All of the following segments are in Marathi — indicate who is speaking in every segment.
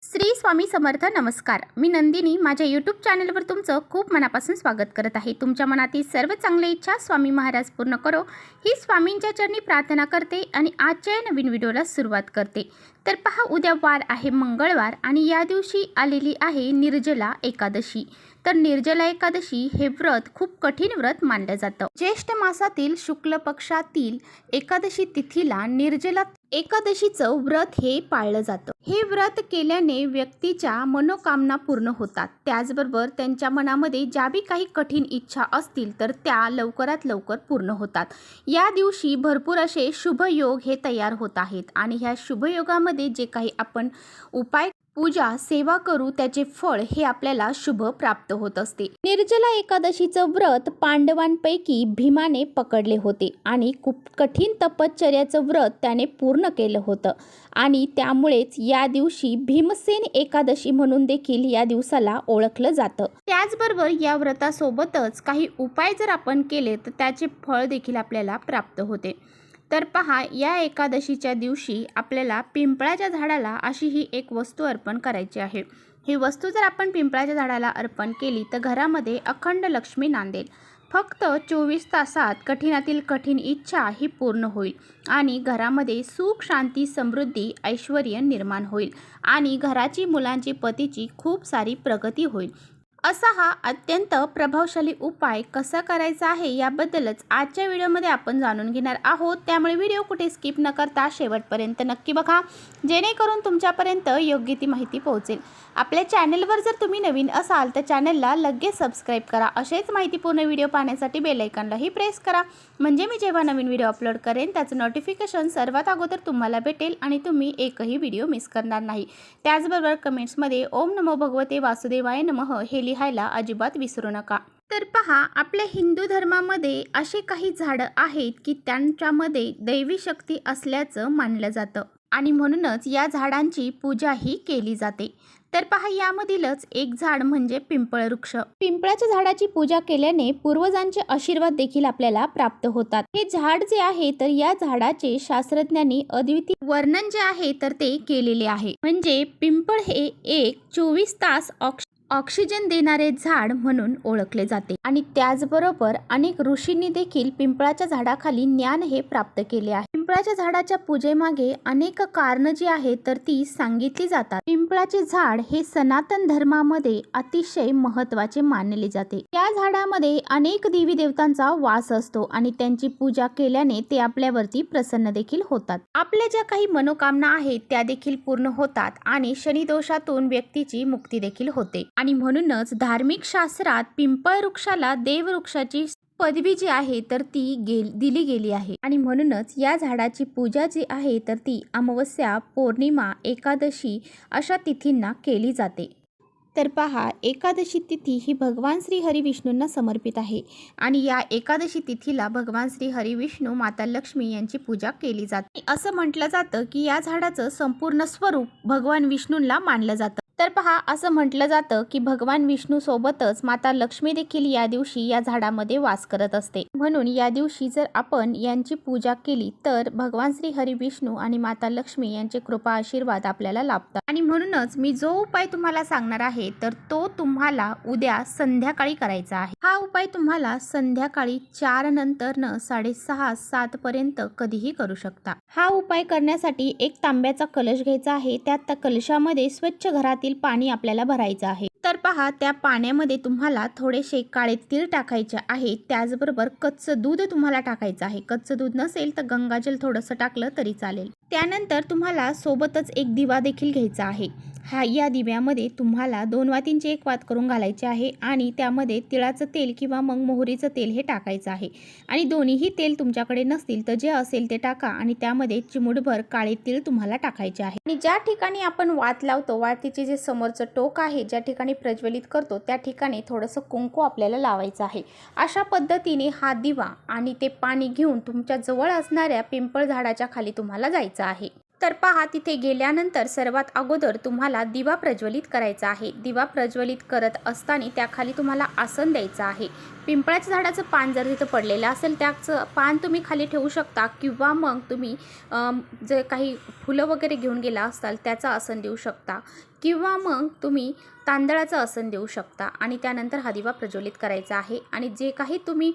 Speaker 1: श्री स्वामी समर्थ. नमस्कार. मी नंदिनी माझ्या यूट्यूब चॅनलवर तुमचं खूप मनापासून स्वागत करत आहे. तुमच्या मनातील सर्व चांगल्या इच्छा स्वामी महाराज पूर्ण करो ही स्वामींच्या चरणी प्रार्थना करते आणि आजच्या नवीन व्हिडिओला सुरुवात करते. तर पहा, उद्या वार आहे मंगळवार आणि या दिवशी आलेली आहे निर्जला एकादशी. तर निर्जला एकादशी हे व्रत खूप कठीण व्रत मानलं जातं. ज्येष्ठ मासातील शुक्ल पक्षातील एकादशी तिथीला निर्जला एकादशीचं व्रत हे पाळलं जातं. हे व्रत केल्याने व्यक्तीच्या मनोकामना पूर्ण होतात. त्याचबरोबर त्यांच्या मनामध्ये ज्या बी काही कठीण इच्छा असतील तर त्या लवकरात लवकर पूर्ण होतात. या दिवशी भरपूर असे शुभयोग हे तयार होत आहेत आणि ह्या शुभयोगामध्ये जे काही आपण उपाय पूजा सेवा करू त्याचे फळ हे आपल्याला शुभ प्राप्त होत असते. निर्जला एकादशीचं व्रत पांडवांपैकी भीमाने पकडले होते आणि खूप कठीण तपश्चर्याचं व्रत त्याने पूर्ण केलं होतं आणि त्यामुळेच या दिवशी भीमसेन एकादशी म्हणून देखील या दिवसाला ओळखलं जातं. त्याचबरोबर या व्रतासोबतच काही उपाय जर आपण केले तर त्याचे फळ देखील आपल्याला प्राप्त होते. तर पहा, या एकादशीच्या दिवशी आपल्याला पिंपळाच्या झाडाला अशी ही एक वस्तू अर्पण करायची आहे. ही वस्तू जर आपण पिंपळाच्या झाडाला अर्पण केली तर घरामध्ये अखंड लक्ष्मी नांदेल. फक्त 24 तासात कठीणातील कठीण इच्छा ही पूर्ण होईल आणि घरामध्ये सुख शांती समृद्धी ऐश्वर्य निर्माण होईल आणि घराची मुलांची पतीची खूप सारी प्रगती होईल. असा हा अत्यंत प्रभावशाली उपाय कसा करायचा आहे याबद्दलच आजच्या व्हिडिओमध्ये आपण जाणून घेणार आहोत. त्यामुळे व्हिडिओ कुठे स्किप न करता शेवटपर्यंत नक्की बघा, जेणेकरून तुमच्यापर्यंत योग्य ती माहिती पोहोचेल. आपल्या चॅनलवर जर तुम्ही नवीन असाल तर चॅनलला लगेच सबस्क्राईब करा. असेच माहितीपूर्ण व्हिडिओ पाहण्यासाठी बेल आयकॉनलाही प्रेस करा, म्हणजे मी जेव्हा नवीन व्हिडिओ अपलोड करेन त्याचं नोटिफिकेशन सर्वात अगोदर तुम्हाला भेटेल आणि तुम्ही एकही व्हिडिओ मिस करणार नाही. त्याचबरोबर कमेंट्समध्ये ओम नमो भगवते वासुदेवाय नमः हे लिहायला अजिबात विसरू नका. तर पहा, आपल्या हिंदू धर्मामध्ये असे काही झाडं आहेत की त्यांच्यामध्ये दैवी शक्ती असल्याचं मानलं जातं आणि म्हणूनच या झाडांची पूजाही केली जाते. तर पहा, यामधीलच एक झाड म्हणजे पिंपळ वृक्ष. पिंपळाच्या झाडाची पूजा केल्याने पूर्वजांचे आशीर्वाद देखील आपल्याला प्राप्त होतात. हे झाड जे आहे तर या झाडाचे शास्त्रज्ञांनी अद्वितीय वर्णन जे आहे तर ते केलेले आहे. म्हणजे पिंपळ हे एक 24 तास ऑक्सिजन देणारे झाड म्हणून ओळखले जाते आणि त्याचबरोबर अनेक ऋषींनी देखील पिंपळाच्या झाडाखाली ज्ञान हे प्राप्त केले आहे. पिंपळाच्या झाडाच्या पूजेमागे अनेक कारणं जी आहेत तर ती सांगितली जातात. पिंपळाचे झाड हे सनातन धर्मामध्ये अतिशय महत्त्वाचे मानले जाते. या झाडामध्ये अनेक देवी देवतांचा वास असतो आणि त्यांची पूजा केल्याने ते आपल्यावरती प्रसन्न देखील होतात. आपल्या ज्या काही मनोकामना आहेत त्या देखील पूर्ण होतात आणि शनी दोषातून व्यक्तीची मुक्ती देखील होते आणि म्हणूनच धार्मिक शास्त्रात पिंपळ वृक्षाला देववृक्षाची पदवी जी आहे तर ती दिली गेली आहे आणि म्हणूनच या झाडाची पूजा जी आहे तर ती अमावस्या पौर्णिमा एकादशी अशा तिथींना केली जाते. तर पहा, एकादशी तिथी ही भगवान श्री हरी विष्णूंना समर्पित आहे आणि या एकादशी तिथीला भगवान श्री हरी विष्णू माता लक्ष्मी यांची पूजा केली जाते. असं म्हटलं जातं की या झाडाचं संपूर्ण स्वरूप भगवान विष्णूंना मानलं जातं. तर पहा, असं म्हटलं जातं की भगवान विष्णू सोबतच माता लक्ष्मी देखील या दिवशी या झाडामध्ये वास करत असते. म्हणून या दिवशी जर आपण यांची पूजा केली तर भगवान श्री हरी विष्णू आणि माता लक्ष्मी यांचे कृपा आशीर्वाद आपल्याला लाभतात. आणि म्हणूनच मी जो उपाय तुम्हाला सांगणार आहे तर तो तुम्हाला उद्या संध्याकाळी करायचा आहे. हा उपाय तुम्हाला संध्याकाळी 4 नंतर 6:30-7 पर्यंत कधीही करू शकता. हा उपाय करण्यासाठी एक तांब्याचा कलश घ्यायचा आहे. त्या कलशामध्ये स्वच्छ घरातील पाणी आपल्याला भरायचं आहे. तर पहा, त्या पाण्यामध्ये तुम्हाला थोडेसे काळे तीळ टाकायचे आहे. त्याचबरोबर कच्चं दूध तुम्हाला टाकायचं आहे. कच्चं दूध नसेल तर गंगाजल थोडंसं टाकलं तरी चालेल. त्यानंतर तुम्हाला सोबतच एक दिवा देखील घ्यायचा आहे. या दिव्यामध्ये तुम्हाला 2 वातींची 1 वात करून घालायचे आहे आणि त्यामध्ये तिळाचं तेल किंवा मग मोहरीचं तेल हे टाकायचं आहे आणि दोन्हीही तेल तुमच्याकडे नसतील तर जे असेल ते टाका आणि त्यामध्ये चिमूटभर काळे तीळ तुम्हाला टाकायचे आहे. आणि ज्या ठिकाणी आपण वात लावतो, वातीचे जे समोरचं टोक आहे ज्या ठिकाणी प्रज्वलित करतो त्या ठिकाणी थोडंसं कुंकू आपल्याला लावायचं आहे. अशा पद्धतीने हा दिवा आणि ते पाणी घेऊन तुमच्या जवळ असणाऱ्या पिंपळ झाडाच्या खाली तुम्हाला जायचं आहे. तर पहा, तिथे गेल्यानंतर सर्वात अगोदर तुम्हाला दिवा प्रज्वलित करायचा आहे. दिवा प्रज्वलित करत असताना त्याखाली तुम्हाला आसन द्यायचं आहे. पिंपळाच्या झाडाचं पान जर तिथं पडलेलं असेल त्याचं पान तुम्ही खाली ठेवू शकता किंवा मग तुम्ही जे काही फुलं वगैरे घेऊन गेला असाल त्याचं आसन देऊ शकता किंवा मग तुम्ही तांदळाचं आसन देऊ शकता आणि त्यानंतर हा दिवा प्रज्वलित करायचा आहे. आणि जे काही तुम्ही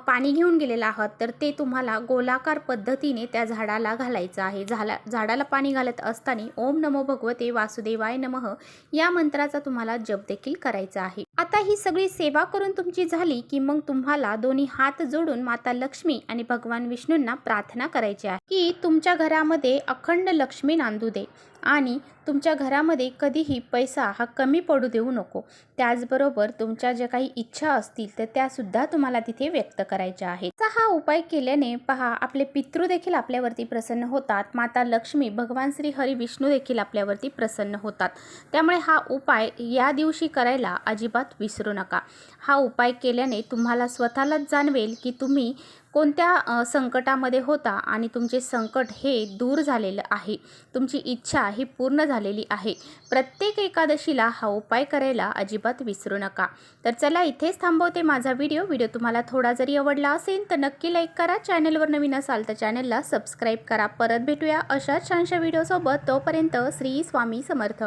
Speaker 1: पाणी घेऊन गेलेला आहात तर ते तुम्हाला गोलाकार पद्धतीने त्या झाडाला घालायचं आहे. झाडाला पाणी घालत असताना ओम नमो भगवते वासुदेवाय नमः या मंत्राचा तुम्हाला जप देखील करायचा आहे. आता ही सगळी सेवा करून तुमची झाली की मग तुम्हाला दोन्ही हात जोडून माता लक्ष्मी आणि भगवान विष्णूंना प्रार्थना करायची आहे की तुमच्या घरामध्ये अखंड लक्ष्मी नांदू दे आणि तुमच्या घरामध्ये कधीही पैसा हा कमी पडू देऊ नको. त्याचबरोबर तुमच्या ज्या काही इच्छा असतील तर त्यासुद्धा तुम्हाला तिथे व्यक्त करायच्या आहेत. तर हा उपाय केल्याने पहा आपले पितृ देखील आपल्यावरती प्रसन्न होतात, माता लक्ष्मी भगवान श्री हरी विष्णू देखील आपल्यावरती प्रसन्न होतात. त्यामुळे हा उपाय या दिवशी करायला अजिबात विसरू नका. हा उपाय केल्याने तुम्हाला स्वतःलाच जाणवेल की तुम्ही कोणत्या संकटामध्ये होता आणि तुमचे संकट हे दूर झालेलं आहे, तुमची इच्छा ही पूर्ण झालेली आहे. प्रत्येक एकादशीला हा उपाय करायला अजिबात विसरू नका. तर चला इथेच थांबवते माझा व्हिडिओ तुम्हाला थोडा जरी आवडला असेल तर नक्की लाईक करा. चॅनलवर नवीन असाल तर चॅनलला सबस्क्राईब करा. परत भेटूया अशाच छानशा व्हिडिओसोबत. तोपर्यंत श्री स्वामी समर्थ.